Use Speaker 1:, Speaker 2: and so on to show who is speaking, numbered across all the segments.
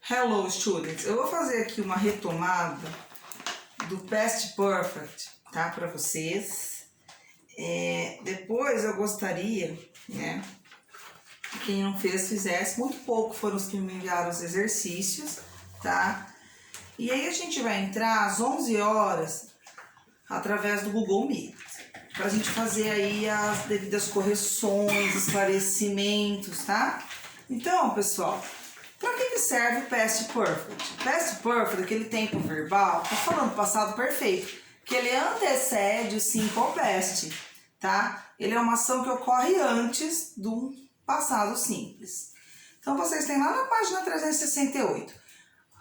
Speaker 1: Hello, students! Eu vou fazer aqui uma retomada do Past Perfect, tá? Para vocês. Depois eu gostaria, né? Que quem não fez, fizesse. Muito pouco foram os que me enviaram os exercícios, tá? E aí a gente vai entrar às 11 horas através do Google Meet. Pra gente fazer aí as devidas correções, esclarecimentos, tá? Então, pessoal, para que serve o Past Perfect? Past Perfect, aquele tempo verbal, tá falando passado perfeito, que ele antecede o Simple Past, tá? Ele é uma ação que ocorre antes do passado simples. Então, vocês têm lá na página 368.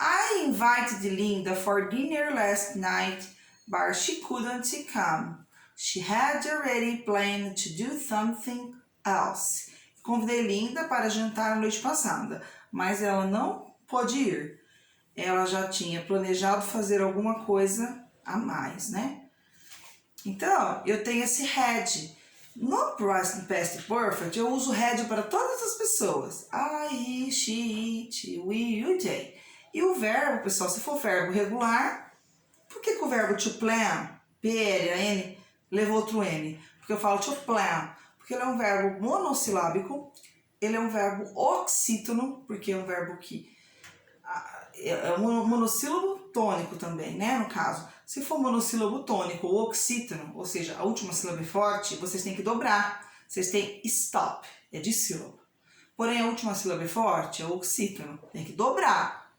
Speaker 1: I invited Linda for dinner last night, but she couldn't come. She had already planned to do something else. Convidei Linda para jantar a noite passada, mas ela não pôde ir. Ela já tinha planejado fazer alguma coisa a mais, né? Então, eu tenho esse had. No Past Perfect, eu uso had para todas as pessoas. I, he, she, it, we, you, they. E o verbo, pessoal, se for verbo regular, por que o verbo to plan, P-L-A-N, levou outro N? Porque eu falo to plan, porque ele é um verbo monossilábico, ele é um verbo oxítono, porque é um verbo que é um monossílabo tônico também, né, no caso. Se for monossílabo tônico ou oxítono, ou seja, a última sílaba é forte, vocês têm que dobrar. Vocês têm stop, é dissílabo. Porém, a última sílaba é forte, é oxítono, tem que dobrar,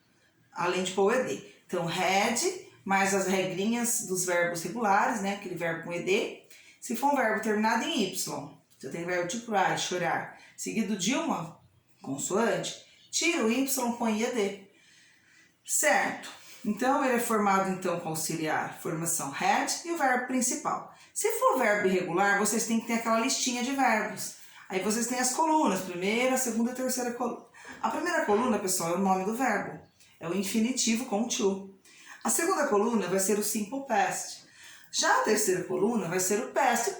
Speaker 1: além de pôr o ED. Então, had, mais as regrinhas dos verbos regulares, né, aquele verbo com ED. Se for um verbo terminado em Y, você tem o verbo to cry, chorar, seguido de uma consoante, tira o Y, põe ED. Certo? Então, ele é formado então com auxiliar, formação had e o verbo principal. Se for verbo irregular, vocês têm que ter aquela listinha de verbos. Aí vocês têm as colunas, primeira, segunda e terceira coluna. A primeira coluna, pessoal, é o nome do verbo. É o infinitivo com to. A segunda coluna vai ser o simple past. Já a terceira coluna vai ser o past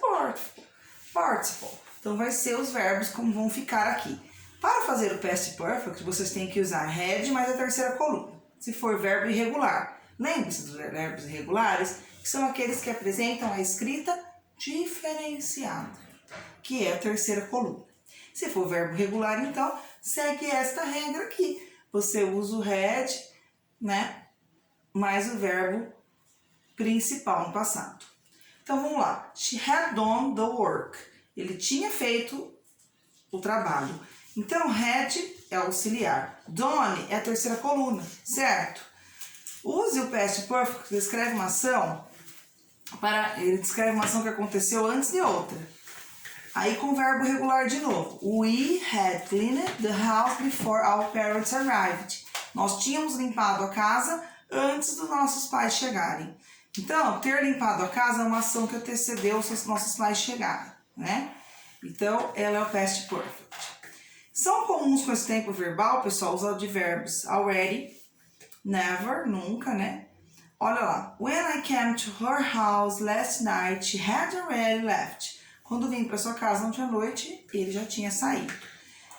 Speaker 1: participle. Então, vai ser os verbos como vão ficar aqui. Para fazer o past perfect, vocês têm que usar had mais a terceira coluna. Se for verbo irregular. Lembre-se dos verbos irregulares, que são aqueles que apresentam a escrita diferenciada, que é a terceira coluna. Se for verbo regular, então, segue esta regra aqui. Você usa o had, né, mais o verbo principal no passado. Então, vamos lá. She had done the work. Ele tinha feito o trabalho. Então, had é auxiliar. Done é a terceira coluna, certo? Use o past perfect, ele descreve uma ação que aconteceu antes de outra. Aí com o verbo regular de novo. We had cleaned the house before our parents arrived. Nós tínhamos limpado a casa antes dos nossos pais chegarem. Então, ter limpado a casa é uma ação que antecedeu os nossos pais chegarem, né? Então, ela é o past perfect. São comuns com esse tempo verbal, pessoal, os advérbios already, never, nunca, né? Olha lá. When I came to her house last night, she had already left. Quando vim para sua casa ontem à noite, ele já tinha saído.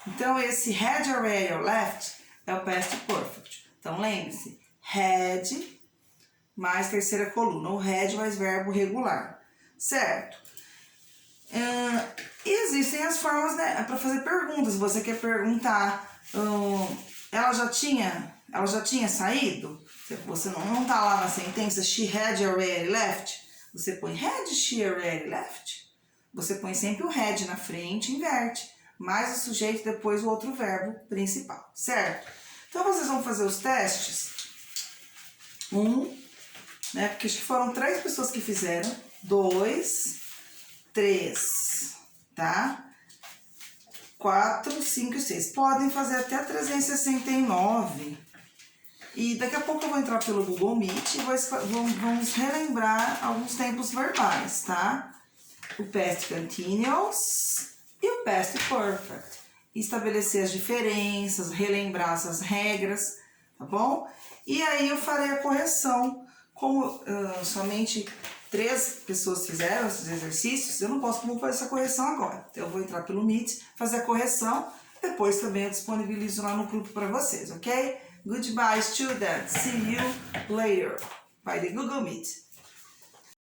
Speaker 1: Então, esse had already or left é o past perfect. Então, lembre-se, had mais terceira coluna, ou had mais verbo regular, certo? Existem as formas, né, para fazer perguntas. Você quer perguntar, ela já tinha saído? Você não tá lá na sentença, she had already left. Você põe had she already left. Você põe sempre o had na frente, inverte, mais o sujeito, depois o outro verbo principal, certo? Então, vocês vão fazer os testes. Né, porque acho que foram 3 pessoas que fizeram. 2, 3, tá? 4, 5 e 6. Podem fazer até 369. E daqui a pouco eu vou entrar pelo Google Meet e vamos relembrar alguns tempos verbais, tá? O past continuous e o past perfect. Estabelecer as diferenças, relembrar essas regras, tá bom? E aí eu farei a correção. Como somente 3 pessoas fizeram esses exercícios, eu não posso fazer essa correção agora. Então, eu vou entrar pelo Meet, fazer a correção, Depois também eu disponibilizo lá no grupo para vocês, ok? Goodbye, students. See you later by the Google Meet.